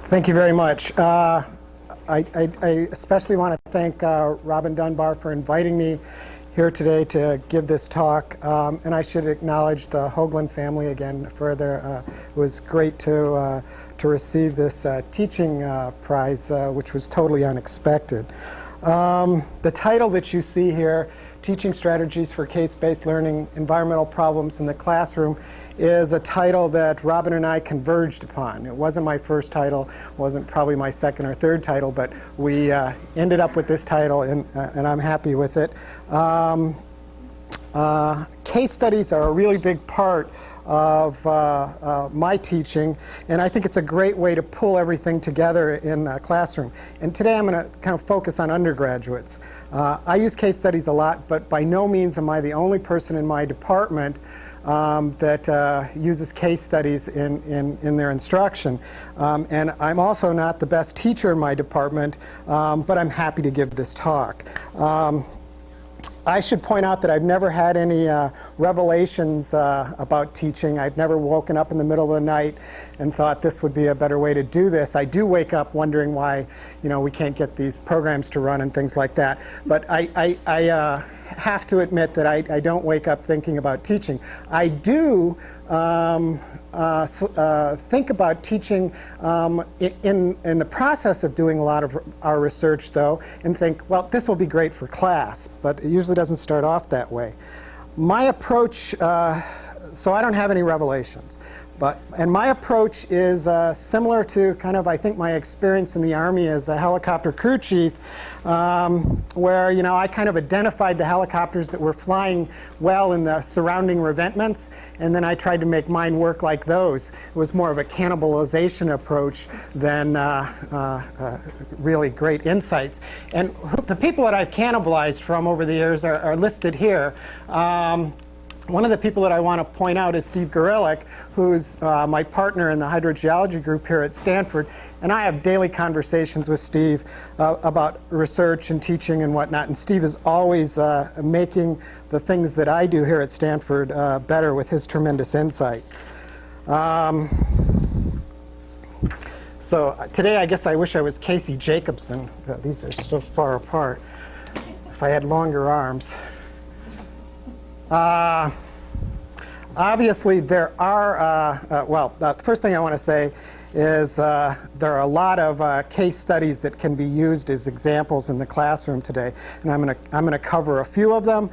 Thank you very much. I especially want to thank Robin Dunbar for inviting me here today to give this talk. And I should acknowledge the Hoagland family again further. It was great to receive this teaching prize, which was totally unexpected. The title that you see here, Teaching Strategies for Case-Based Learning, Environmental Problems in the Classroom, is a title that Robin and I converged upon. It wasn't my first title, wasn't probably my second or third title, but we ended up with this title, and I'm happy with it. Case studies are a really big part of my teaching, and I think it's a great way to pull everything together in a classroom. And today I'm going to kind of focus on undergraduates. I use case studies a lot, but by no means am I the only person in my department that uses case studies in their instruction. And I'm also not the best teacher in my department, but I'm happy to give this talk. I should point out that I've never had any revelations about teaching. I've never woken up in the middle of the night and thought this would be a better way to do this. I do wake up wondering why, we can't get these programs to run and things like that. But I have to admit that I don't wake up thinking about teaching. I do think about teaching in the process of doing a lot of our research, though, and think, well, this will be great for class, but it usually doesn't start off that way. My approach, so I don't have any revelations, and my approach is similar to kind of, I think, my experience in the Army as a helicopter crew chief, where, I kind of identified the helicopters that were flying well in the surrounding revetments, and then I tried to make mine work like those. It was more of a cannibalization approach than really great insights. And the people that I've cannibalized from over the years are listed here. One of the people that I want to point out is Steve Gorelick, who's my partner in the hydrogeology group here at Stanford. And I have daily conversations with Steve about research and teaching and whatnot. And Steve is always making the things that I do here at Stanford better with his tremendous insight. So today I guess I wish I was Casey Jacobson. These are so far apart. If I had longer arms. Obviously, there are, the first thing I want to say is there are a lot of case studies that can be used as examples in the classroom today, and I'm going to cover a few of them.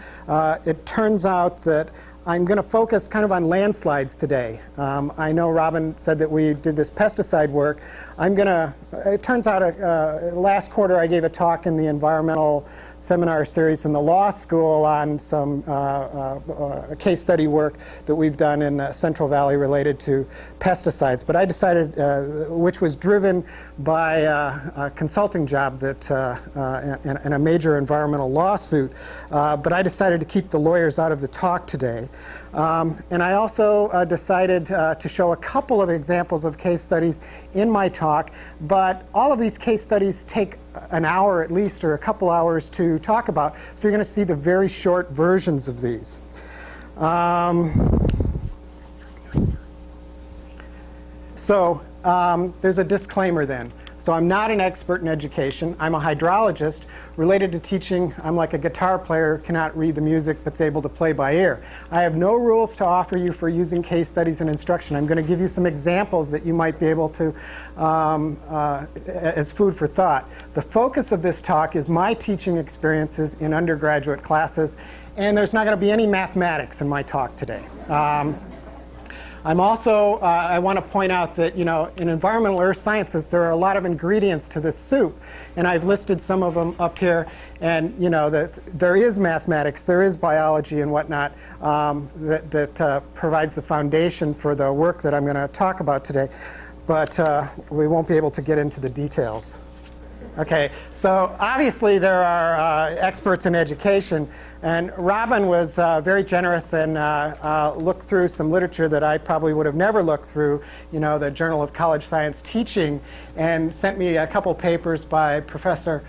It turns out that I'm going to focus kind of on landslides today. I know Robin said that we did this pesticide work. It turns out last quarter I gave a talk in the environmental seminar series in the law school on some case study work that we've done in the Central Valley related to pesticides. But I decided, which was driven by a consulting job that and a major environmental lawsuit, but I decided to keep the lawyers out of the talk today. And I also decided to show a couple of examples of case studies in my talk, but all of these case studies take an hour at least, or a couple hours to talk about, so you're going to see the very short versions of these. There's a disclaimer then. So I'm not an expert in education. I'm a hydrologist. Related to teaching, I'm like a guitar player, cannot read the music, but's able to play by ear. I have no rules to offer you for using case studies in instruction. I'm going to give you some examples that you might be able to, as food for thought. The focus of this talk is my teaching experiences in undergraduate classes, and there's not going to be any mathematics in my talk today. I'm also, I want to point out that, in environmental earth sciences, there are a lot of ingredients to this soup. And I've listed some of them up here. And, that there is mathematics, there is biology and whatnot that provides the foundation for the work that I'm going to talk about today. But we won't be able to get into the details. Okay, so obviously there are experts in education, and Robin was very generous and looked through some literature that I probably would have never looked through, the Journal of College Science Teaching, and sent me a couple papers by Professor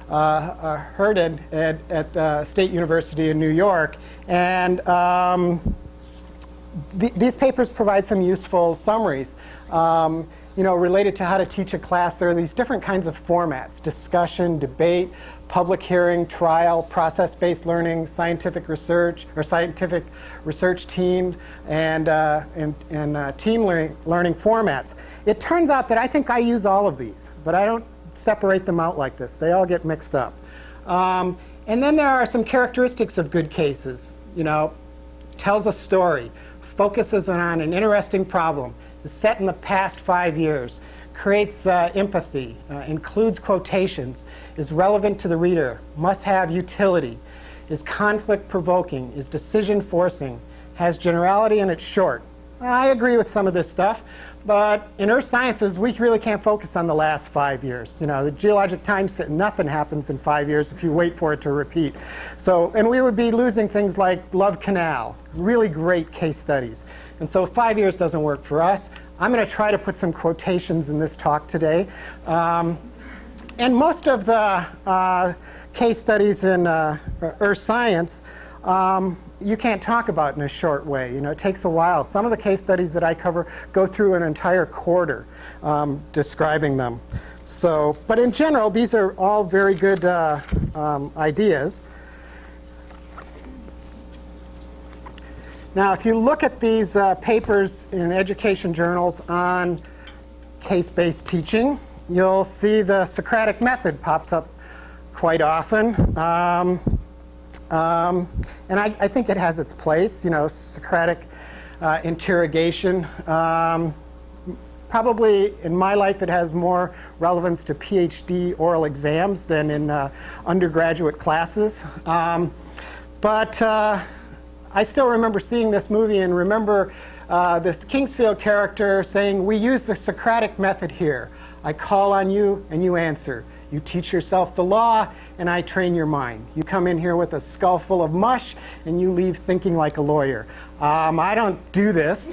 Hurden at State University in New York. And these papers provide some useful summaries. related to how to teach a class, there are these different kinds of formats: discussion, debate, public hearing, trial, process-based learning, scientific research team, and team learning formats. It turns out that I think I use all of these, but I don't separate them out like this. They all get mixed up. And then there are some characteristics of good cases. Tells a story, focuses on an interesting problem, is set in the past 5 years, creates empathy, includes quotations, is relevant to the reader, must have utility, is conflict-provoking, is decision-forcing, has generality, and it's short. I agree with some of this stuff, but in earth sciences, we really can't focus on the last 5 years. The geologic time set, nothing happens in 5 years if you wait for it to repeat. And we would be losing things like Love Canal, really great case studies. And so 5 years doesn't work for us. I'm going to try to put some quotations in this talk today. And most of the case studies in earth science, you can't talk about in a short way. It takes a while. Some of the case studies that I cover go through an entire quarter describing them. But in general, these are all very good ideas. Now, if you look at these papers in education journals on case-based teaching, you'll see the Socratic Method pops up quite often. And I think it has its place, Socratic interrogation. Probably in my life it has more relevance to PhD oral exams than in undergraduate classes. But I still remember seeing this movie and remember this Kingsfield character saying, "We use the Socratic method here. I call on you and you answer. You teach yourself the law and I train your mind. You come in here with a skull full of mush and you leave thinking like a lawyer." I don't do this.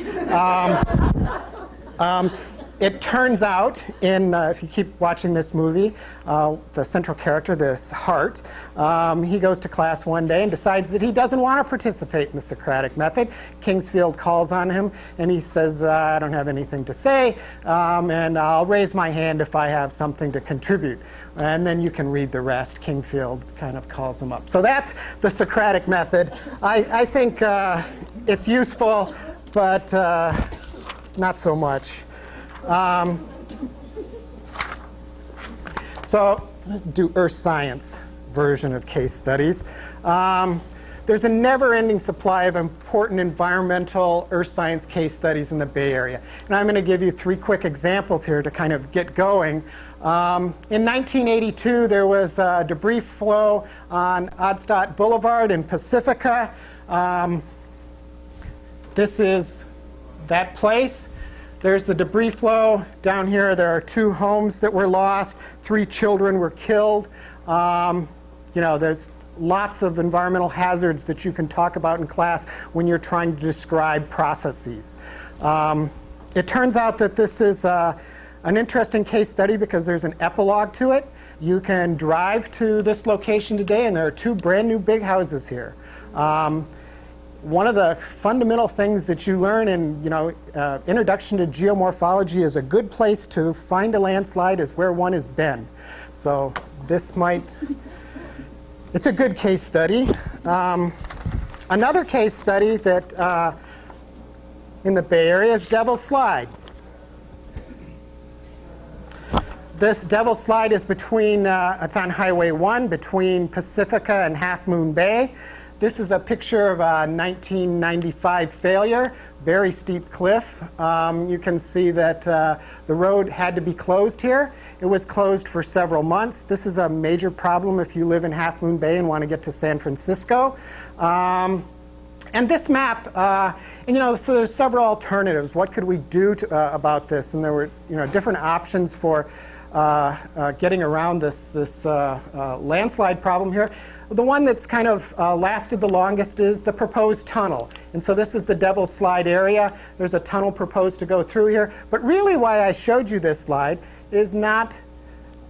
It turns out, if you keep watching this movie, the central character, this Hart, he goes to class one day and decides that he doesn't want to participate in the Socratic method. Kingsfield calls on him and he says, "I don't have anything to say, and I'll raise my hand if I have something to contribute." And then you can read the rest. Kingsfield kind of calls him up. So that's the Socratic method. I think it's useful, but not so much. So do earth science version of case studies. There's a never-ending supply of important environmental earth science case studies in the Bay Area. And I'm going to give you 3 quick examples here to kind of get going. In 1982, there was a debris flow on Oddstadt Boulevard in Pacifica. This is that place. There's the debris flow. Down here, there are 2 homes that were lost. 3 children were killed. There's lots of environmental hazards that you can talk about in class when you're trying to describe processes. It turns out that this is an interesting case study because there's an epilogue to it. You can drive to this location today, and there are 2 brand new big houses here. One of the fundamental things that you learn in Introduction to Geomorphology is a good place to find a landslide is where one has been. So it's a good case study. Another case study that in the Bay Area is Devil's Slide. This Devil's Slide is it's on Highway 1 between Pacifica and Half Moon Bay. This is a picture of a 1995 failure, very steep cliff. You can see that the road had to be closed here. It was closed for several months. This is a major problem if you live in Half Moon Bay and want to get to San Francisco. And this map, so there's several alternatives. What could we do about this? And there were different options for getting around this landslide problem here. The one that's kind of lasted the longest is the proposed tunnel. And so this is the Devil's Slide area. There's a tunnel proposed to go through here. But really why I showed you this slide is not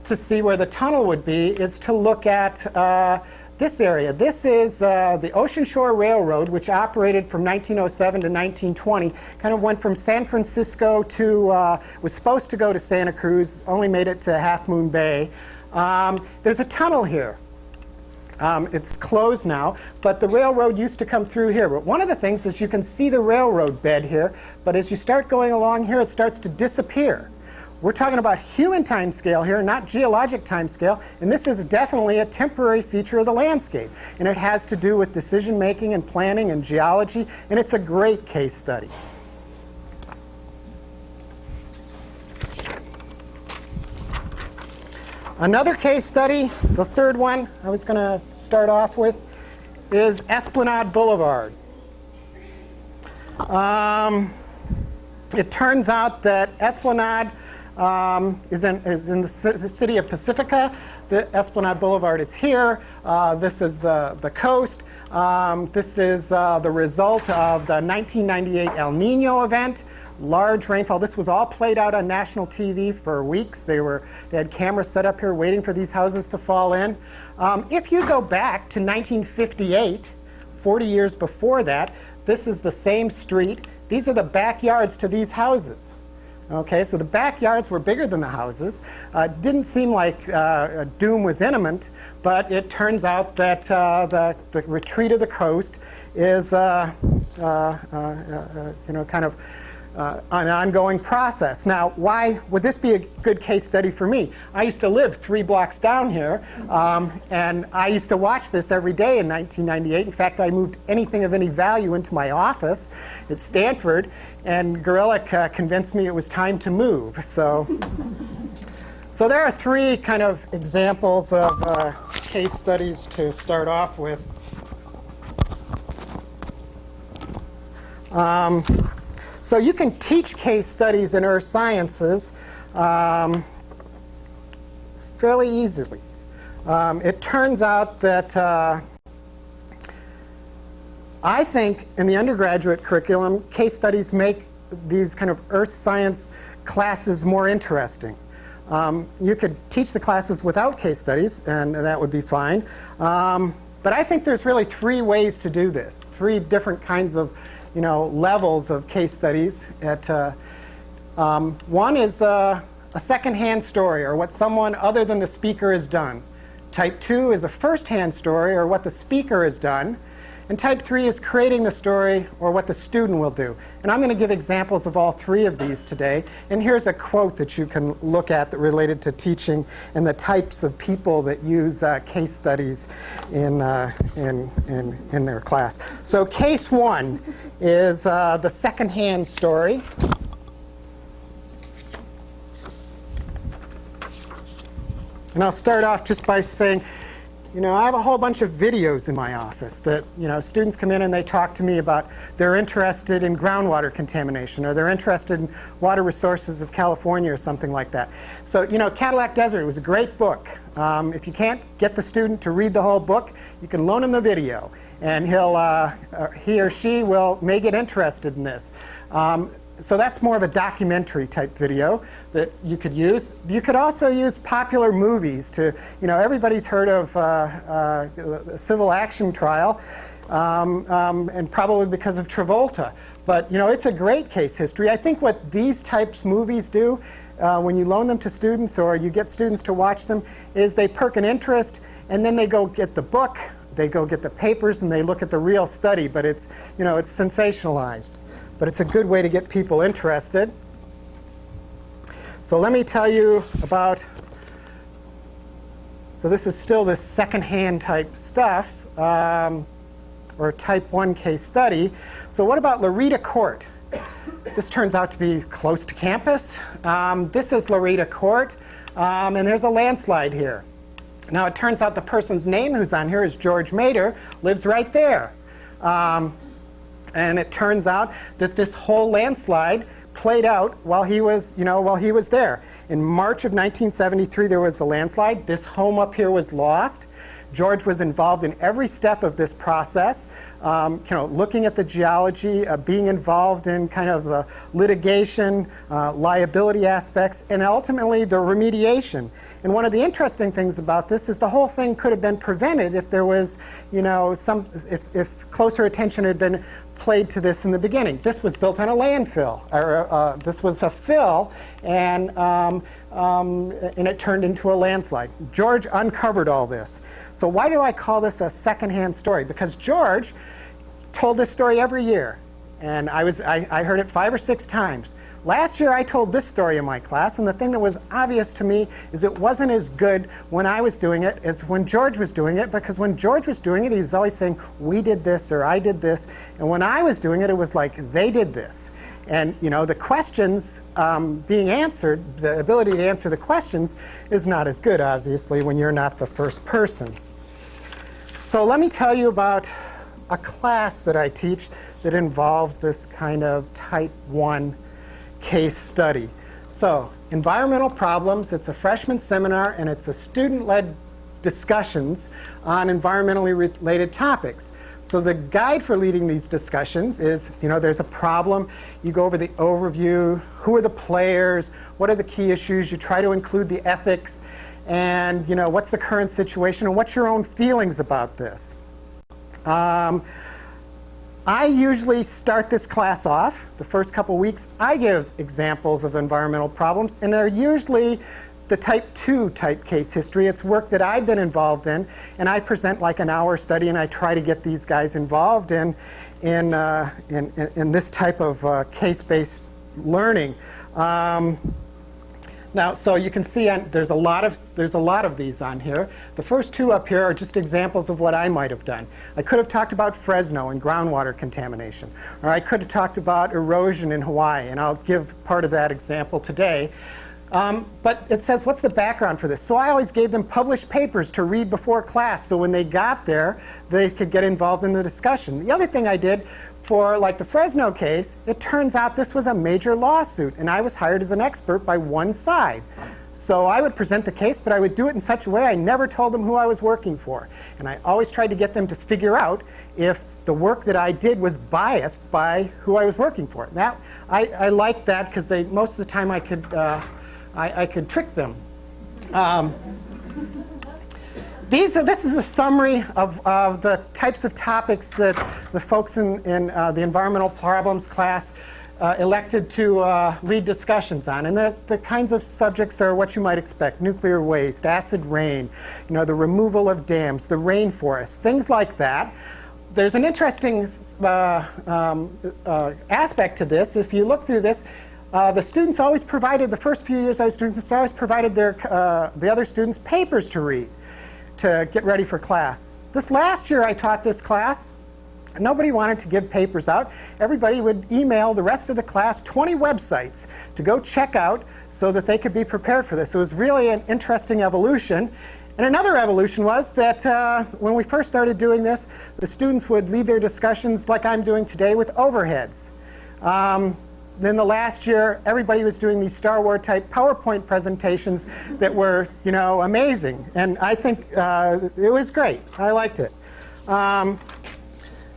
to see where the tunnel would be. It's to look at this area. This is the Ocean Shore Railroad, which operated from 1907 to 1920. Kind of went from San Francisco to, was supposed to go to Santa Cruz, only made it to Half Moon Bay. There's a tunnel here. It's closed now, but the railroad used to come through here. But one of the things is you can see the railroad bed here, but as you start going along here, it starts to disappear. We're talking about human time scale here, not geologic time scale, and this is definitely a temporary feature of the landscape. And it has to do with decision making and planning and geology, and it's a great case study. Another case study, the third one I was going to start off with, is Esplanade Boulevard. It turns out that Esplanade is in the city of Pacifica. The Esplanade Boulevard is here. This is the coast. This is the result of the 1998 El Nino event. Large rainfall. This was all played out on national TV for weeks. They had cameras set up here waiting for these houses to fall in. If you go back to 1958, 40 years before that, this is the same street. These are the backyards to these houses. Okay, so the backyards were bigger than the houses. Didn't seem like doom was imminent, but it turns out that the retreat of the coast is kind of an ongoing process. Now, why would this be a good case study for me? I used to live 3 blocks down here, and I used to watch this every day in 1998. In fact, I moved anything of any value into my office at Stanford, and Gorelick convinced me it was time to move. So there are 3 kind of examples of case studies to start off with. So you can teach case studies in earth sciences fairly easily. It turns out that I think in the undergraduate curriculum, case studies make these kind of earth science classes more interesting. You could teach the classes without case studies, and that would be fine. But I think there's really 3 ways to do this, 3 different kinds of levels of case studies. One is a secondhand story, or what someone other than the speaker has done. Type 2 is a first-hand story, or what the speaker has done. And type 3 is creating the story, or what the student will do. And I'm going to give examples of all 3 of these today. And here's a quote that you can look at that related to teaching and the types of people that use case studies in their class. So case 1 is the second-hand story. And I'll start off just by saying, I have a whole bunch of videos in my office that, students come in and they talk to me about they're interested in groundwater contamination, or they're interested in water resources of California or something like that. So, Cadillac Desert was a great book. If you can't get the student to read the whole book, you can loan him the video, and he or she may get interested in this. So that's more of a documentary type video that you could use. You could also use popular movies to, everybody's heard of a civil action trial, and probably because of Travolta. But, it's a great case history. I think what these types movies do, when you loan them to students or you get students to watch them, is they perk an interest, and then they go get the book, they go get the papers, and they look at the real study. But it's, it's sensationalized. But it's a good way to get people interested. So let me tell you about, so this is still this second-hand type stuff, or type 1 case study. So what about Loretta Court? This turns out to be close to campus. This is Loretta Court, and there's a landslide here. Now it turns out the person's name who's on here is George Mader, lives right there. And it turns out that this whole landslide played out while he was there. In March of 1973, there was a landslide. This home up here was lost. George was involved in every step of this process, looking at the geology, being involved in kind of the litigation, liability aspects, and ultimately the remediation. And one of the interesting things about this is the whole thing could have been prevented if there was, if closer attention had been played to this in the beginning. This was built on a landfill, or this was a fill, and it turned into a landslide. George uncovered all this. So why do I call this a secondhand story? Because George told this story every year, and I heard it 5 or 6 times. Last year I told this story in my class, and the thing that was obvious to me is it wasn't as good when I was doing it as when George was doing it, because when George was doing it, he was always saying, we did this or I did this, and when I was doing it, it was like, they did this. And the questions being answered, the ability to answer the questions is not as good, obviously, when you're not the first person. So let me tell you about a class that I teach that involves this kind of type 1 case study. So environmental problems, it's a freshman seminar, and it's a student-led discussions on environmentally related topics. So the guide for leading these discussions is, there's a problem, you go over the overview, who are the players, what are the key issues, you try to include the ethics, and what's the current situation, and what's your own feelings about this. I usually start this class off, the first couple weeks, I give examples of environmental problems, and they're usually the type 2 type case history. It's work that I've been involved in, and I present like an hour study, and I try to get these guys involved in this type of case-based learning. Now, so you can see there's a lot of these on here. The first 2 up here are just examples of what I might have done. I could have talked about Fresno and groundwater contamination, or I could have talked about erosion in Hawaii, and I'll give part of that example today. But it says, what's the background for this? So I always gave them published papers to read before class, so when they got there, they could get involved in the discussion. The other thing I did for like the Fresno case, it turns out this was a major lawsuit, and I was hired as an expert by one side. So I would present the case, but I would do it in such a way I never told them who I was working for. And I always tried to get them to figure out if the work that I did was biased by who I was working for. Now, I liked that because most of the time I could trick them. This is a summary of the types of topics that the folks in the environmental problems class elected to lead discussions on. And the kinds of subjects are what you might expect: nuclear waste, acid rain, the removal of dams, the rainforest, things like that. There's an interesting aspect to this. If you look through this, the students always provided, the first few years I was doing this, always provided the other students papers to read to get ready for class. This last year I taught this class, nobody wanted to give papers out. Everybody would email the rest of the class 20 websites to go check out so that they could be prepared for this. It was really an interesting evolution. And another evolution was that when we first started doing this, the students would lead their discussions like I'm doing today with overheads. Then the last year, everybody was doing these Star Wars type PowerPoint presentations that were, amazing. And I think it was great. I liked it.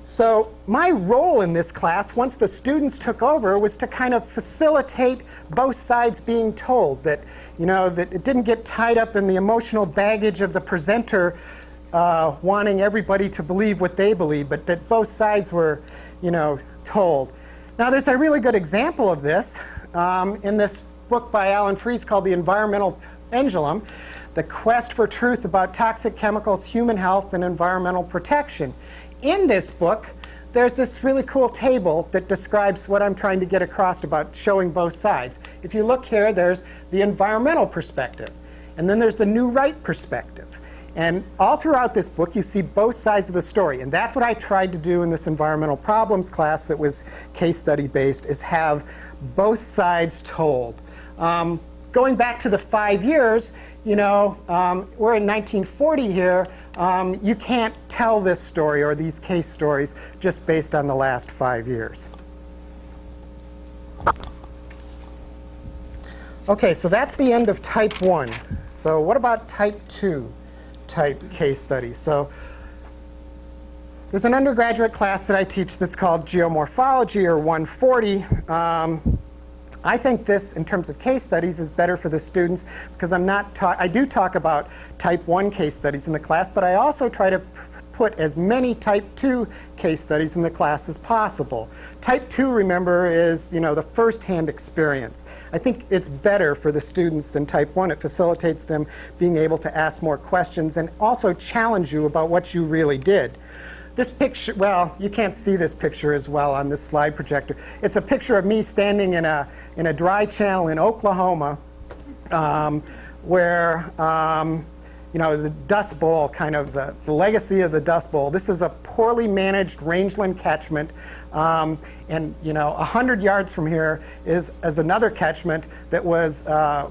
So my role in this class, once the students took over, was to kind of facilitate both sides being told that, that it didn't get tied up in the emotional baggage of the presenter wanting everybody to believe what they believe, but that both sides were, told. Now, there's a really good example of this in this book by Alan Freese called The Environmental Pendulum, The Quest for Truth About Toxic Chemicals, Human Health, and Environmental Protection. In this book, there's this really cool table that describes what I'm trying to get across about showing both sides. If you look here, there's the environmental perspective, and then there's the new right perspective. And all throughout this book, you see both sides of the story. And that's what I tried to do in this environmental problems class that was case study based, is have both sides told. Going back to the 5 years, we're in 1940 here. You can't tell this story or these case stories just based on the last 5 years. OK, so that's the end of type 1. So what about type 2? type case study. So there's an undergraduate class that I teach that's called Geomorphology, or 140. I think this, in terms of case studies, is better for the students because I do talk about type 1 case studies in the class, but I also try to put as many type 2 case studies in the class as possible. Type 2, remember, is the first-hand experience. I think it's better for the students than type 1. It facilitates them being able to ask more questions and also challenge you about what you really did. This picture, well, you can't see this picture as well on this slide projector. It's a picture of me standing in a dry channel in Oklahoma where the Dust Bowl, kind of the legacy of the Dust Bowl. This is a poorly managed rangeland catchment. And 100 yards from here is another catchment that was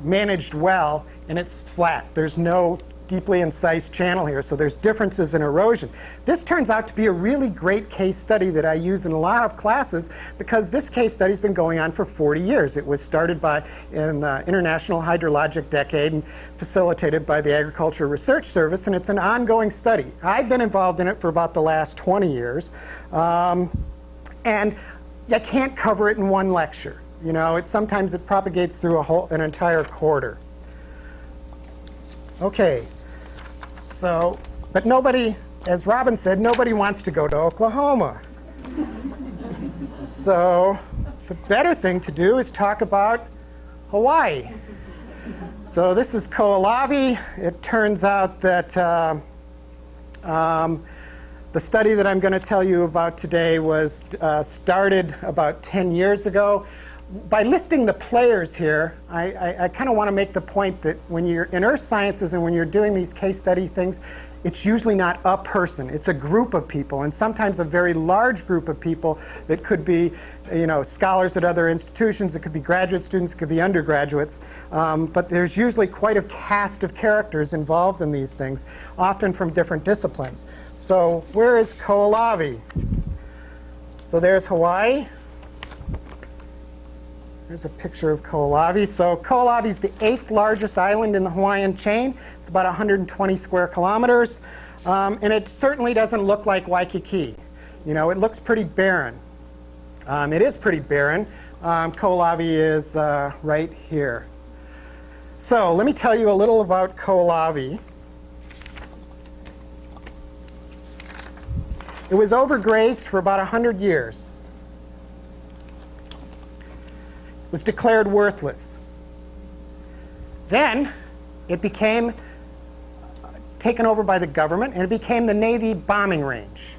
managed well, and it's flat. There's no deeply incised channel here, so there's differences in erosion. This turns out to be a really great case study that I use in a lot of classes because this case study has been going on for 40 years. It was started in the International Hydrologic Decade and facilitated by the Agriculture Research Service, and it's an ongoing study. I've been involved in it for about the last 20 years, and I can't cover it in one lecture. Sometimes it propagates through an entire quarter. Okay. So, but nobody, as Robin said, nobody wants to go to Oklahoma. So the better thing to do is talk about Hawaii. So this is Koalavi. It turns out that the study that I'm going to tell you about today was started about 10 years ago. By listing the players here, I kind of want to make the point that when you're in earth sciences and when you're doing these case study things, it's usually not a person. It's a group of people, and sometimes a very large group of people that could be scholars at other institutions. It could be graduate students. It could be undergraduates. But there's usually quite a cast of characters involved in these things, often from different disciplines. So where is Koalavi? So there's Hawaii. Here's a picture of Koalavi. So Koalavi is the 8th largest island in the Hawaiian chain. It's about 120 square kilometers. And it certainly doesn't look like Waikiki. It looks pretty barren. It is pretty barren. Koalavi is right here. So let me tell you a little about Koalavi. It was overgrazed for about 100 years. Was declared worthless. Then it became taken over by the government, and it became the Navy bombing range.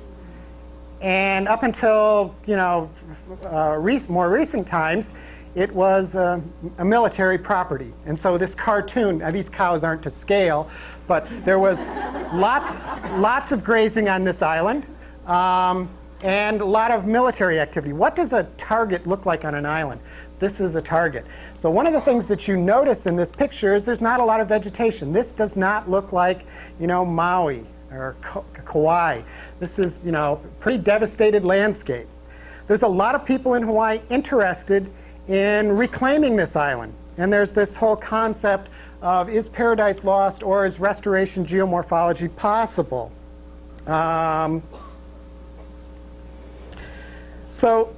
And up until more recent times, it was a military property. And so this cartoon, now these cows aren't to scale, but there was lots of grazing on this island, and a lot of military activity. What does a target look like on an island? This is a target. So one of the things that you notice in this picture is there's not a lot of vegetation. This does not look like, Maui or Kauai. This is, pretty devastated landscape. There's a lot of people in Hawaii interested in reclaiming this island. And there's this whole concept of, is paradise lost or is restoration geomorphology possible? So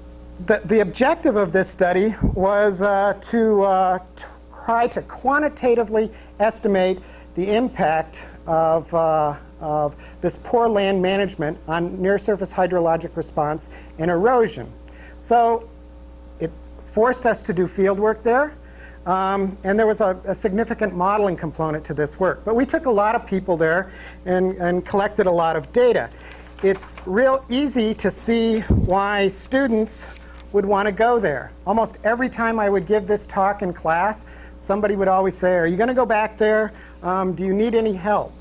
the objective of this study was to try to quantitatively estimate the impact of this poor land management on near-surface hydrologic response and erosion. So it forced us to do field work there, and there was a significant modeling component to this work. But we took a lot of people there and collected a lot of data. It's real easy to see why students would want to go there. Almost every time I would give this talk in class, somebody would always say, are you going to go back there? Do you need any help?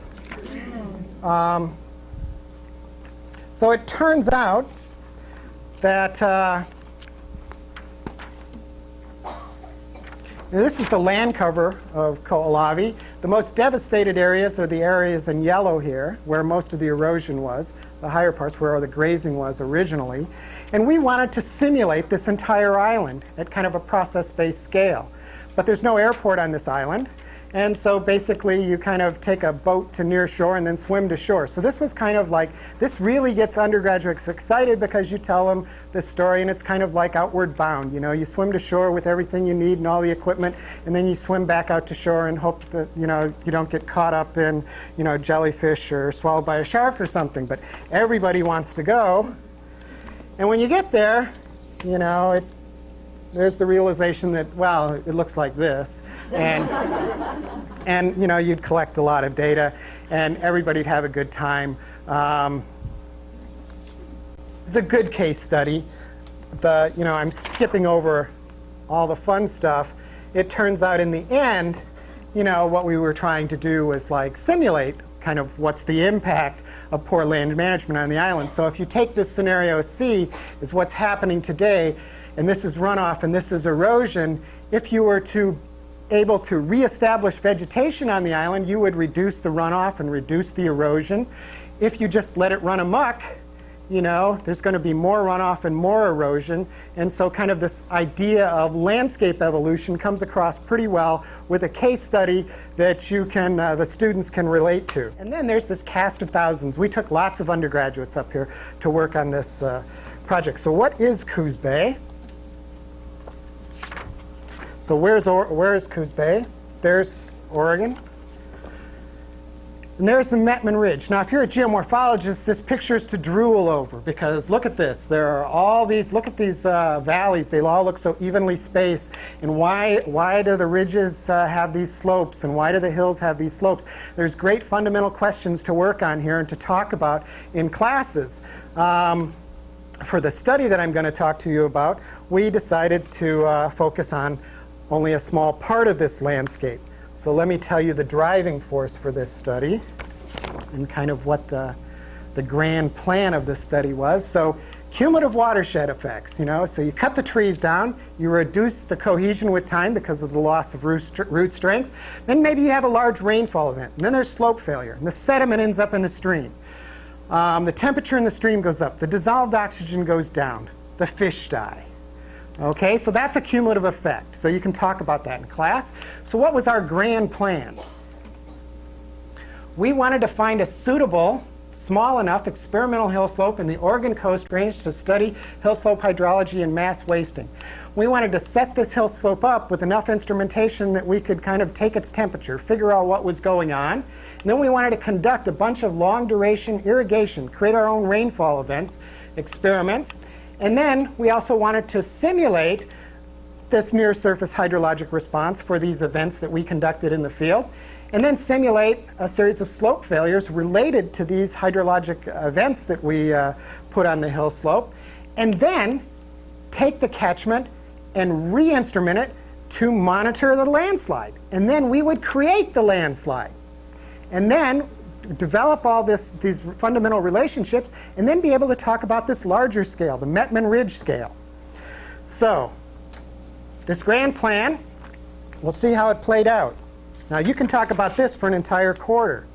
So it turns out that this is the land cover of Koalavi. The most devastated areas are the areas in yellow here, where most of the erosion was, the higher parts where the grazing was originally. And we wanted to simulate this entire island at kind of a process-based scale. But there's no airport on this island, And so basically you kind of take a boat to near shore and then swim to shore. So this was kind of like, this really gets undergraduates excited because you tell them this story and it's kind of like Outward Bound. You know, you swim to shore with everything you need and all the equipment, and then you swim back out to shore and hope that, you know, you don't get caught up in, you know, jellyfish or swallowed by a shark or something. But everybody wants to go. And when you get there, you know, there's the realization that, well, it looks like this. And you know, you'd collect a lot of data, and everybody'd have a good time. It's a good case study. You know, I'm skipping over all the fun stuff. It turns out in the end, you know, what we were trying to do was like simulate kind of what's the impact of poor land management on the island. So if you take this scenario C is what's happening today, and this is runoff and this is erosion, if you were to able to reestablish vegetation on the island, you would reduce the runoff and reduce the erosion. If you just let it run amok, you know, there's going to be more runoff and more erosion. And so kind of this idea of landscape evolution comes across pretty well with a case study that you can, the students can relate to. And then there's this cast of thousands. We took lots of undergraduates up here to work on this project. So what is Coos Bay? So where is Coos Bay? There's Oregon. And there's the Metman Ridge. Now, if you're a geomorphologist, this picture's to drool over, because look at this. There are all these, look at these valleys. They all look so evenly spaced. And why do the ridges have these slopes? And why do the hills have these slopes? There's great fundamental questions to work on here and to talk about in classes. For the study that I'm going to talk to you about, we decided to focus on only a small part of this landscape. So let me tell you the driving force for this study and kind of what the grand plan of this study was. So cumulative watershed effects, you know, so you cut the trees down, you reduce the cohesion with time because of the loss of root strength, then maybe you have a large rainfall event, and then there's slope failure, and the sediment ends up in the stream. The temperature in the stream goes up, the dissolved oxygen goes down, the fish die. Okay, so that's a cumulative effect. So you can talk about that in class. So what was our grand plan? We wanted to find a suitable, small enough experimental hill slope in the Oregon Coast Range to study hill slope hydrology and mass wasting. We wanted to set this hill slope up with enough instrumentation that we could kind of take its temperature, figure out what was going on. And then we wanted to conduct a bunch of long-duration irrigation, create our own rainfall events, experiments. And then we also wanted to simulate this near-surface hydrologic response for these events that we conducted in the field, and then simulate a series of slope failures related to these hydrologic events that we put on the hill slope, and then take the catchment and re-instrument it to monitor the landslide. And then we would create the landslide. And then develop all these fundamental relationships, and then be able to talk about this larger scale, the Metman Ridge scale. So this grand plan, we'll see how it played out. Now you can talk about this for an entire quarter.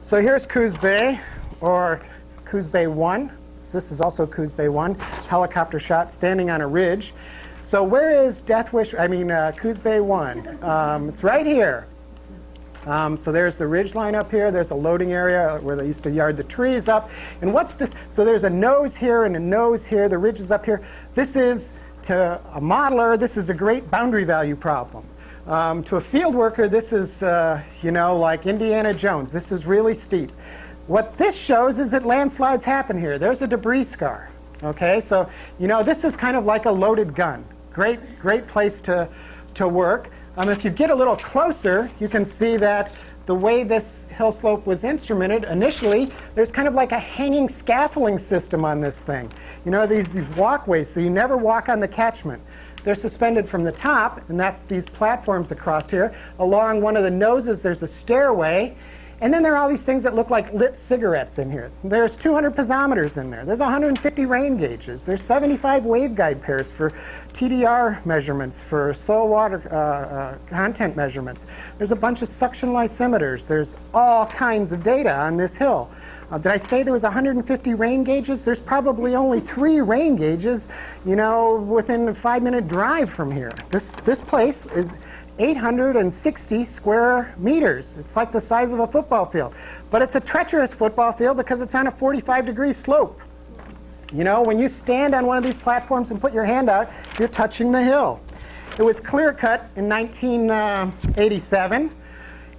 So here's Coos Bay, or Coos Bay 1. So this is also Coos Bay 1, helicopter shot standing on a ridge. So where is Coos Bay 1? It's right here. So there's the ridge line up here. There's a loading area where they used to yard the trees up. And what's this? So there's a nose here and a nose here. The ridge is up here. This is, to a modeler, this is a great boundary value problem. To a field worker, this is, you know, like Indiana Jones. This is really steep. What this shows is that landslides happen here. There's a debris scar. Okay, so, you know, this is kind of like a loaded gun. Great place to work. If you get a little closer, you can see that the way this hill slope was instrumented initially, there's kind of like a hanging scaffolding system on this thing. You know, these walkways, so you never walk on the catchment. They're suspended from the top, and that's these platforms across here. Along one of the noses, there's a stairway. And then there are all these things that look like lit cigarettes in here. There's 200 piezometers in there. There's 150 rain gauges. There's 75 waveguide pairs for TDR measurements, for soil water content measurements. There's a bunch of suction lysimeters. There's all kinds of data on this hill. Did I say there was 150 rain gauges? There's probably only 3 rain gauges, you know, within a 5-minute drive from here. This place is 860 square meters. It's like the size of a football field. But it's a treacherous football field because it's on a 45-degree slope. You know, when you stand on one of these platforms and put your hand out, you're touching the hill. It was clear-cut in 1987.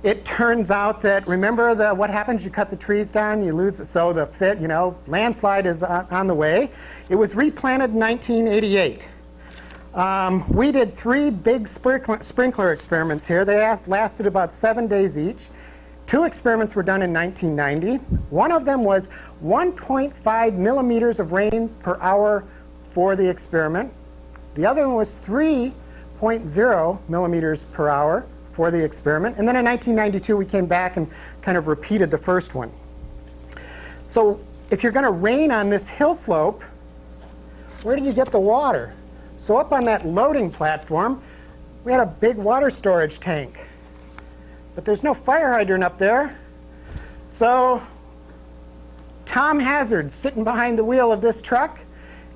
It turns out that, remember what happens? You cut the trees down, you lose it. So the landslide is on the way. It was replanted in 1988. We did 3 big sprinkler experiments here. They lasted about 7 days each. 2 experiments were done in 1990. One of them was 1.5 millimeters of rain per hour for the experiment. The other one was 3.0 millimeters per hour for the experiment. And then in 1992, we came back and kind of repeated the first one. So if you're going to rain on this hill slope, where do you get the water? So up on that loading platform, we had a big water storage tank. But there's no fire hydrant up there. So Tom Hazard's sitting behind the wheel of this truck,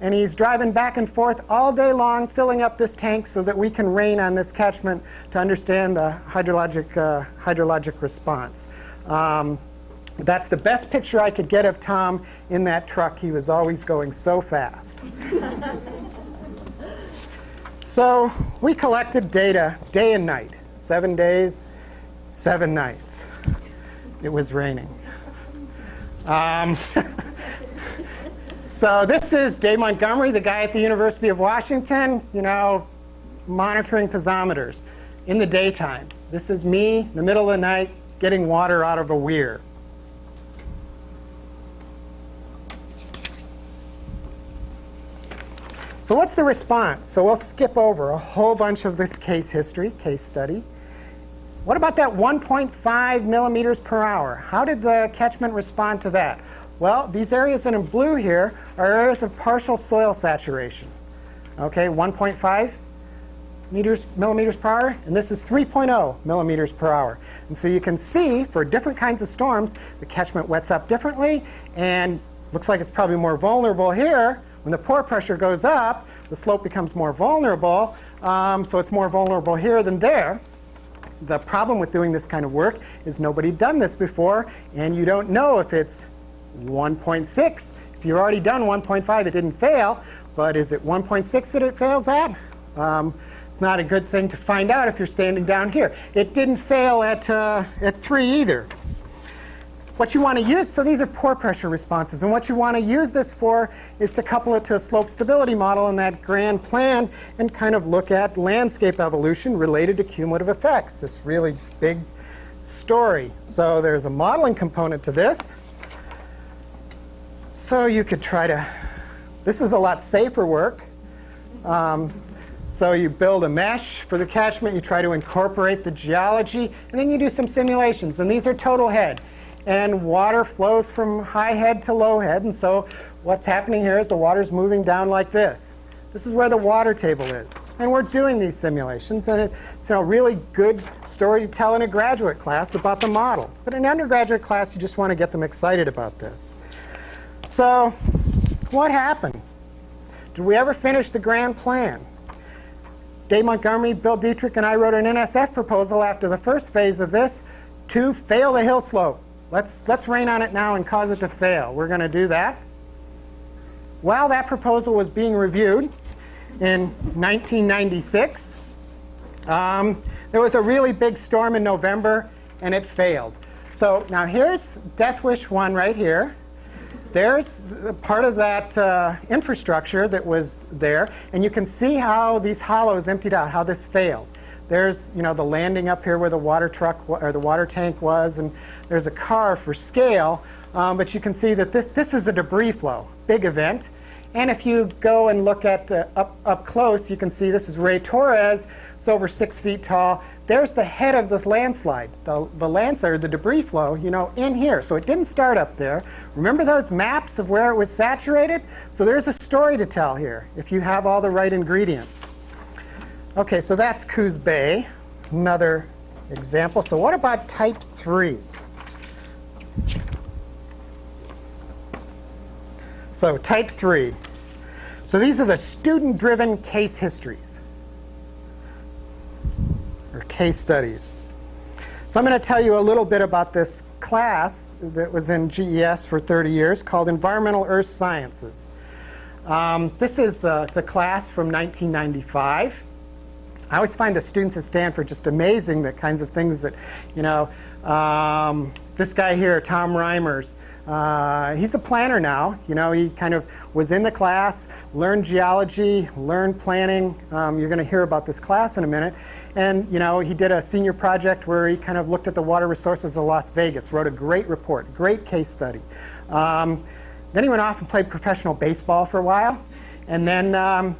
and he's driving back and forth all day long, filling up this tank so that we can rain on this catchment to understand the hydrologic response. That's the best picture I could get of Tom in that truck. He was always going so fast. So we collected data day and night, 7 days, 7 nights. It was raining. So this is Dave Montgomery, the guy at the University of Washington, you know, monitoring piezometers in the daytime. This is me in the middle of the night getting water out of a weir. So what's the response? So we'll skip over a whole bunch of this case history, case study. What about that 1.5 millimeters per hour? How did the catchment respond to that? Well, these areas in blue here are areas of partial soil saturation. Okay, 1.5 millimeters per hour, and this is 3.0 millimeters per hour. And so you can see for different kinds of storms, the catchment wets up differently, and looks like it's probably more vulnerable here. When the pore pressure goes up, the slope becomes more vulnerable, so it's more vulnerable here than there. The problem with doing this kind of work is nobody's done this before, and you don't know if it's 1.6. If you've already done 1.5, it didn't fail, but is it 1.6 that it fails at? It's not a good thing to find out if you're standing down here. It didn't fail at 3 either. What you want to use, so these are pore pressure responses, and what you want to use this for is to couple it to a slope stability model in that grand plan and kind of look at landscape evolution related to cumulative effects, this really big story. So there's a modeling component to this. So you could try to, this is a lot safer work. So you build a mesh for the catchment, you try to incorporate the geology, and then you do some simulations, and these are total head. And water flows from high head to low head, and so what's happening here is the water's moving down like this. This is where the water table is. And we're doing these simulations, and it's a really good story to tell in a graduate class about the model. But in undergraduate class, you just want to get them excited about this. So what happened? Did we ever finish the grand plan? Dave Montgomery, Bill Dietrich, and I wrote an NSF proposal after the first phase of this to fail the hill slope. Let's rain on it now and cause it to fail. We're going to do that. While that proposal was being reviewed in 1996, there was a really big storm in November, and it failed. So now here's Death Wish 1 right here. There's part of that infrastructure that was there, and you can see how these hollows emptied out, how this failed. There's the landing up here where the water truck or the water tank was, and there's a car for scale. But you can see that this is a debris flow, big event. And if you go and look at the up close, you can see this is Ray Torres. It's over 6 feet tall. There's the head of the landslide, the landslide, the debris flow, in here. So it didn't start up there. Remember those maps of where it was saturated? So there's a story to tell here if you have all the right ingredients. Okay, so that's Coos Bay, another example. So what about type 3? So type 3. So these are the student-driven case histories. Or case studies. So I'm going to tell you a little bit about this class that was in GES for 30 years called Environmental Earth Sciences. This is the class from 1995. I always find the students at Stanford just amazing, the kinds of things that, you know, this guy here, Tom Reimers, he's a planner now. You know, he kind of was in the class, learned geology, learned planning. You're going to hear about this class in a minute. And, you know, he did a senior project where he kind of looked at the water resources of Las Vegas, wrote a great report, great case study. Then he went off and played professional baseball for a while. And then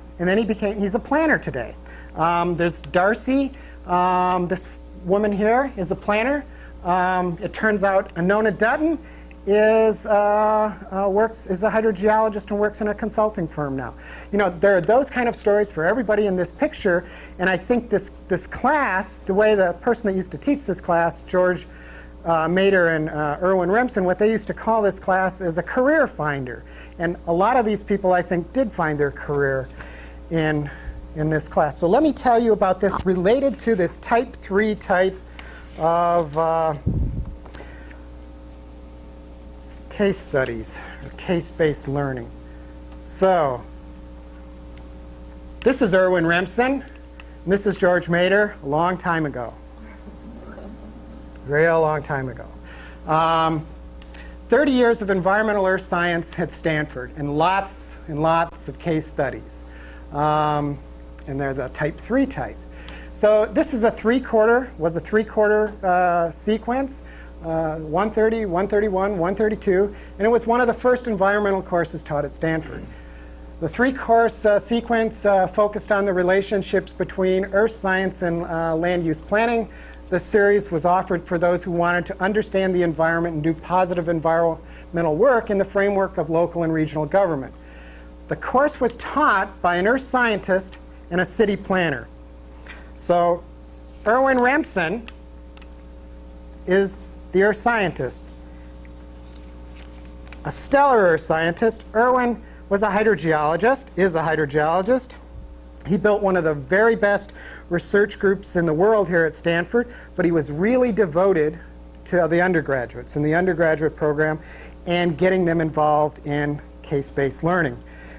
he's a planner today. There's Darcy. This woman here is a planner. It turns out Anona Dutton is a hydrogeologist and works in a consulting firm now. You know, there are those kind of stories for everybody in this picture, and I think this class, the way the person that used to teach this class, George Mader and Erwin Remsen, what they used to call this class is a career finder. And a lot of these people, I think, did find their career in this class. So let me tell you about this related to this type 3 type of case studies, or case-based learning. So this is Erwin Remsen, and this is George Mader, a long time ago. Real long time ago. 30 years of environmental earth science at Stanford, and lots of case studies. And they're the type 3 type. So this is a three-quarter sequence, 130, 131, 132, and it was one of the first environmental courses taught at Stanford. The three-course sequence focused on the relationships between earth science and land use planning. This series was offered for those who wanted to understand the environment and do positive environmental work in the framework of local and regional government. The course was taught by an earth scientist and a city planner. So Erwin Remsen is the earth scientist. A stellar earth scientist. Erwin was a hydrogeologist, is a hydrogeologist. He built one of the very best research groups in the world here at Stanford, but he was really devoted to the undergraduates in the undergraduate program and getting them involved in case-based learning.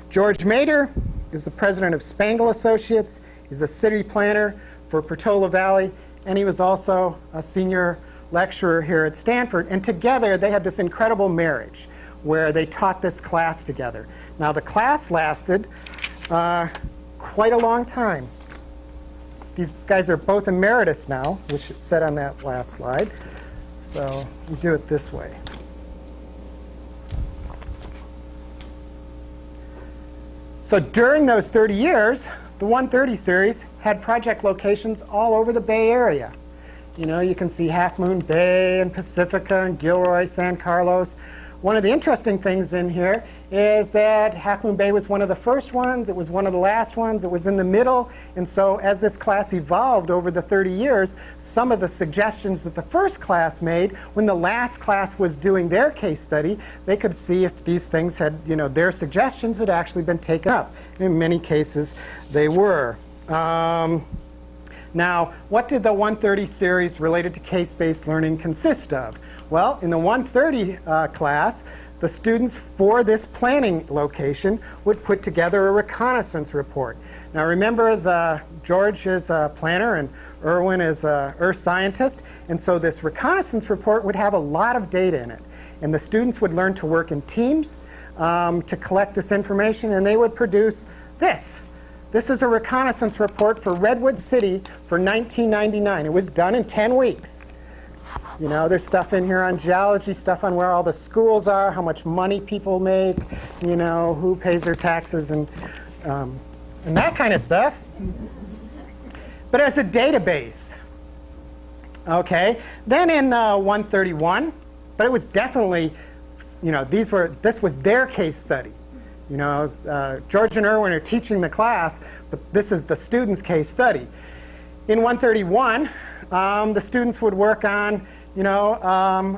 George Mader is the president of Spangle Associates. He's a city planner for Portola Valley, and he was also a senior lecturer here at Stanford. And together they had this incredible marriage where they taught this class together. Now the class lasted quite a long time. These guys are both emeritus now, which it said on that last slide. So we do it this way. So during those 30 years, the 130 series had project locations all over the Bay Area. You know, you can see Half Moon Bay and Pacifica and Gilroy, San Carlos. One of the interesting things in here is that Half Moon Bay was one of the first ones. It was one of the last ones. It was in the middle. And so as this class evolved over the 30 years, some of the suggestions that the first class made, when the last class was doing their case study, they could see if these things had, you know, their suggestions had actually been taken up. In many cases, they were. Now, what did the 130 series related to case-based learning consist of? Well, in the 130 class, the students for this planning location would put together a reconnaissance report. Now remember, George is a planner and Erwin is an earth scientist, and so this reconnaissance report would have a lot of data in it. And the students would learn to work in teams to collect this information, and they would produce this. This is a reconnaissance report for Redwood City for 1999. It was done in 10 weeks. You know, there's stuff in here on geology, stuff on where all the schools are, how much money people make, you know, who pays their taxes, and that kind of stuff. But as a database, okay. Then in 131, but it was definitely, you know, this was their case study. You know, George and Erwin are teaching the class, but this is the students' case study. In 131, the students would work on, you know,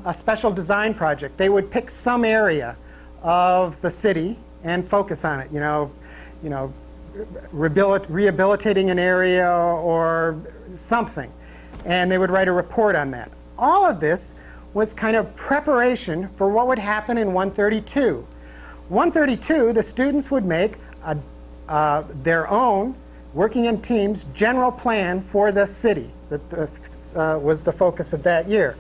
a special design project. They would pick some area of the city and focus on it. You know, rehabilitating an area or something. and they would write a report on that. All of this was kind of preparation for what would happen in 132. 132, the students would make their own, working in teams, general plan for the city that was the focus of that year.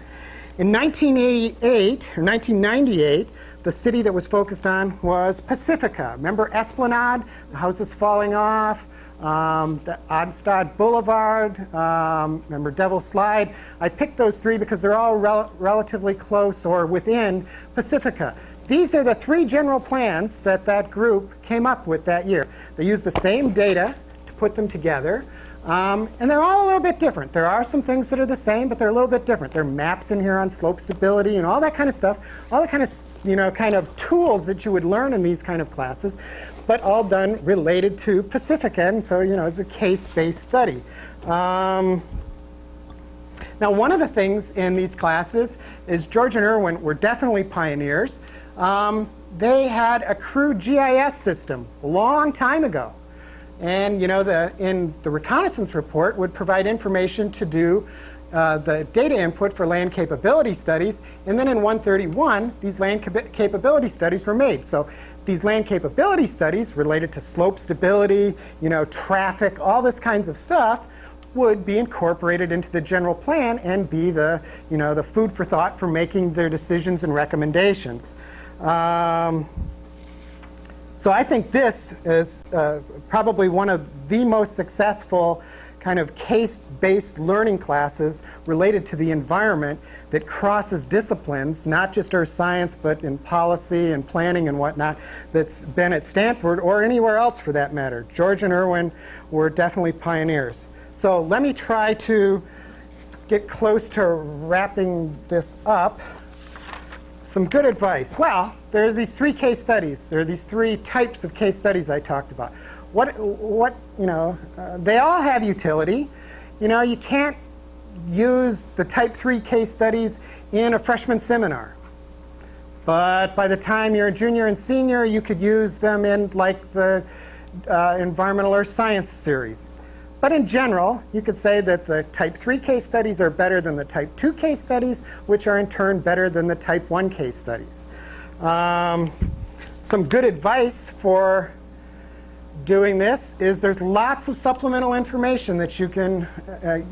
In 1988 or 1998, the city that was focused on was Pacifica. Remember Esplanade, the houses falling off, the Oddstad Boulevard, remember Devil's Slide. I picked those three because they're all relatively close or within Pacifica. These are the three general plans that that group came up with that year. They used the same data to put them together, and they're all a little bit different. There are some things that are the same, but they're a little bit different. There are maps in here on slope stability and all that kind of stuff, all the kind of tools that you would learn in these kind of classes, but all done related to Pacifica, and so it's a case-based study. Now, one of the things in these classes is George and Irwin were definitely pioneers. They had a crude GIS system a long time ago. And in the reconnaissance report would provide information to do the data input for land capability studies. And then in 131, these land capability studies were made. So these land capability studies related to slope stability, traffic, all this kinds of stuff would be incorporated into the general plan and be the food for thought for making their decisions and recommendations. So I think this is probably one of the most successful kind of case-based learning classes related to the environment that crosses disciplines, not just earth science, but in policy and planning and whatnot, that's been at Stanford or anywhere else for that matter. George and Irwin were definitely pioneers. So let me try to get close to wrapping this up. Some good advice. Well, there's these three case studies. There are these three types of case studies I talked about. They all have utility. You can't use the type 3 case studies in a freshman seminar. But by the time you're a junior and senior, you could use them in like the environmental earth science series. But in general, you could say that the type 3 case studies are better than the type 2 case studies, which are in turn better than the type 1 case studies. Some good advice for doing this is there's lots of supplemental information that you can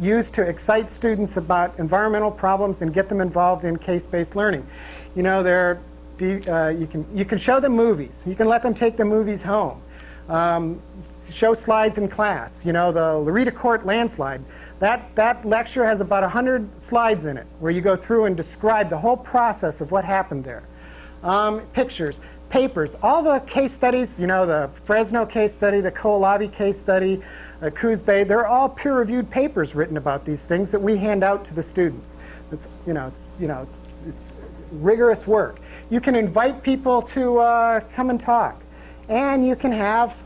use to excite students about environmental problems and get them involved in case-based learning. You can show them movies. You can let them take the movies home. Show slides in class. The Loretta Court landslide. That lecture has about 100 slides in it where you go through and describe the whole process of what happened there. Pictures, papers, all the case studies, the Fresno case study, the Koolavi case study, the Coos Bay, they're all peer-reviewed papers written about these things that we hand out to the students. It's rigorous work. You can invite people to come and talk. And you can have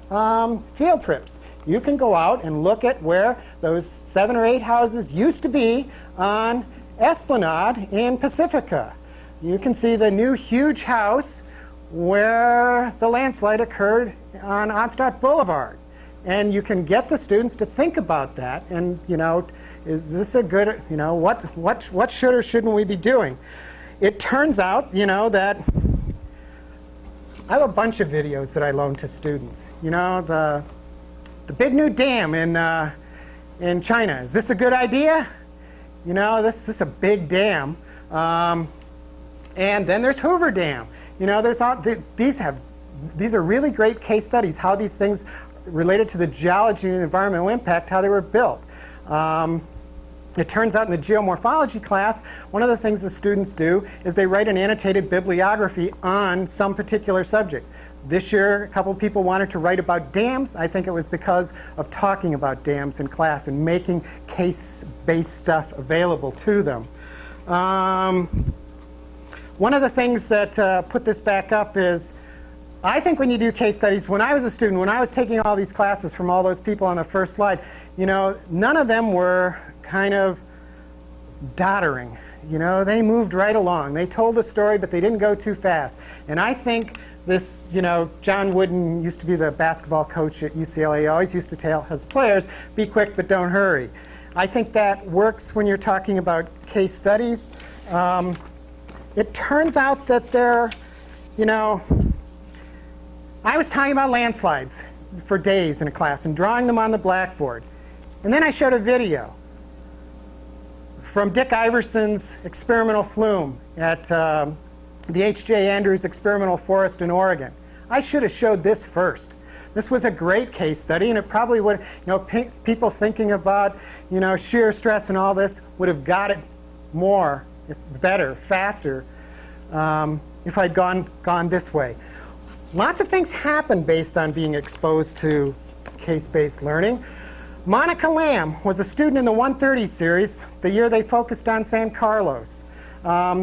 field trips. You can go out and look at where those 7 or 8 houses used to be on Esplanade in Pacifica. You can see the new huge house where the landslide occurred on Oddstad Boulevard. And you can get the students to think about that. And, is this a good, what should or shouldn't we be doing? It turns out, that I have a bunch of videos that I loan to students. The big new dam in China. Is this a good idea? This is a big dam. And then there's Hoover Dam. There's all these are really great case studies. How these things related to the geology and the environmental impact, how they were built. It turns out in the geomorphology class, one of the things the students do is they write an annotated bibliography on some particular subject. This year, a couple people wanted to write about dams. I think it was because of talking about dams in class and making case-based stuff available to them. One of the things that put this back up is, I think when you do case studies, when I was a student, when I was taking all these classes from all those people on the first slide, none of them were kind of doddering. They moved right along. They told a story, but they didn't go too fast. And I think this, John Wooden used to be the basketball coach at UCLA. He always used to tell his players, be quick but don't hurry. I think that works when you're talking about case studies. It turns out that I was talking about landslides for days in a class and drawing them on the blackboard. And then I showed a video from Dick Iverson's experimental flume at the H.J. Andrews Experimental Forest in Oregon. I should have showed this first. This was a great case study, and it probably would, people thinking about, shear stress and all this would have got it more, better, faster, if I'd gone this way. Lots of things happen based on being exposed to case-based learning. Monica Lamb was a student in the 130 series the year they focused on San Carlos.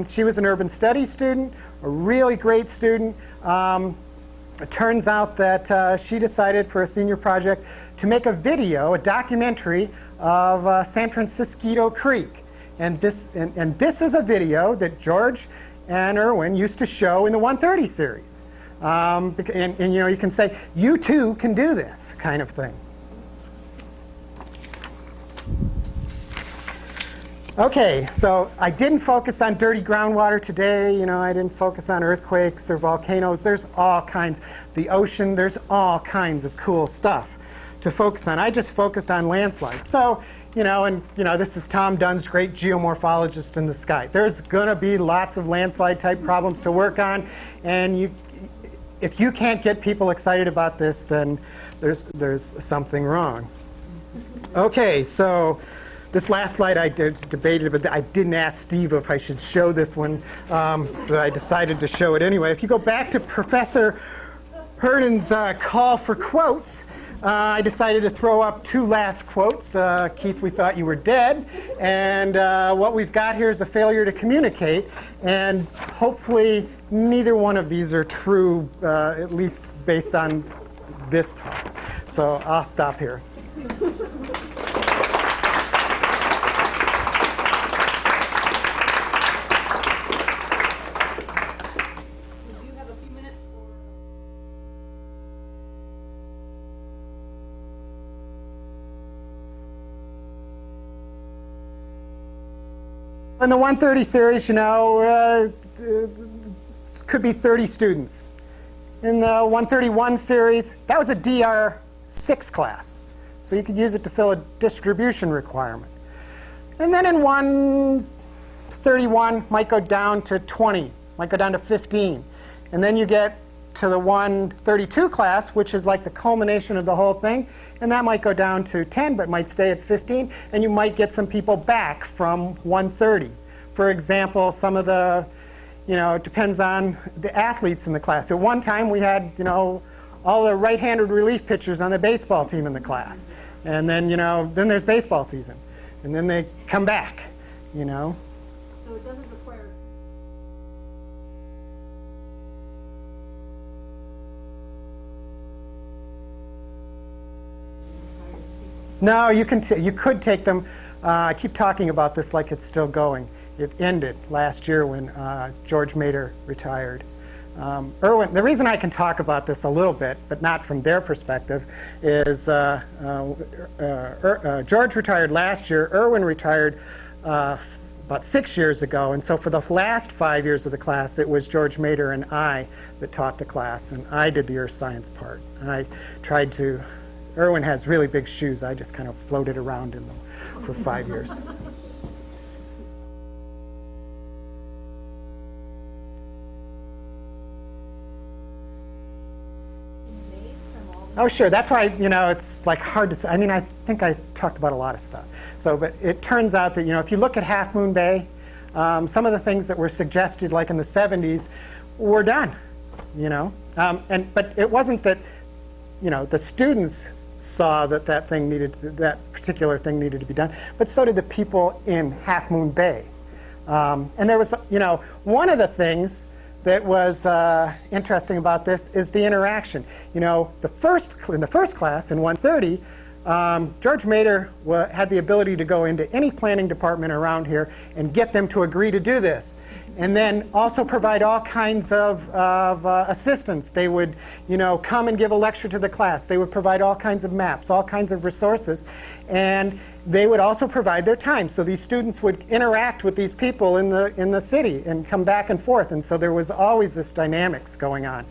She was an urban studies student, a really great student. It turns out that she decided for a senior project to make a video, a documentary of San Francisco Creek. And this is a video that George and Erwin used to show in the 130 series. And you can say, you too can do this kind of thing. Okay, so I didn't focus on dirty groundwater today. I didn't focus on earthquakes or volcanoes. There's all kinds. The ocean, there's all kinds of cool stuff to focus on. I just focused on landslides. So, this is Tom Dunn's great geomorphologist in the sky. There's going to be lots of landslide type problems to work on, and if you can't get people excited about this, then there's something wrong. Okay, so this last slide I debated, but I didn't ask Steve if I should show this one, but I decided to show it anyway. If you go back to Professor Hernan's call for quotes, I decided to throw up two last quotes. Keith, we thought you were dead. And what we've got here is a failure to communicate. And hopefully neither one of these are true, at least based on this talk. So I'll stop here. In the 130 series, could be 30 students. In the 131 series, that was a DR6 class. So you could use it to fill a distribution requirement. And then in 131, might go down to 20, might go down to 15. And then you get to the 132 class, which is like the culmination of the whole thing. And that might go down to 10, but might stay at 15. And you might get some people back from 130. For example, some of the, it depends on the athletes in the class. At one time, we had, all the right-handed relief pitchers on the baseball team in the class. And then, then there's baseball season. And then they come back, So it doesn't require... No, you could take them. I keep talking about this like it's still going. It ended last year when George Mader retired. Erwin, the reason I can talk about this a little bit, but not from their perspective, is George retired last year. Erwin retired about 6 years ago. And so for the last 5 years of the class, it was George Mader and I that taught the class. And I did the earth science part. And I tried to... Erwin has really big shoes. I just kind of floated around in them for 5 years. Oh, sure. That's why, it's like hard to say. I mean, I think I talked about a lot of stuff. So, but it turns out that, if you look at Half Moon Bay, some of the things that were suggested, like in the 70s, were done, but it wasn't that, the students saw that that particular thing needed to be done, but so did the people in Half Moon Bay. And there was, one of the things that was interesting about this is the interaction. In the first class in 130, George Mader had the ability to go into any planning department around here and get them to agree to do this. and then also provide all kinds of assistance. They would, come and give a lecture to the class. They would provide all kinds of maps, all kinds of resources, and they would also provide their time. So these students would interact with these people in the city and come back and forth, and so there was always this dynamics going on.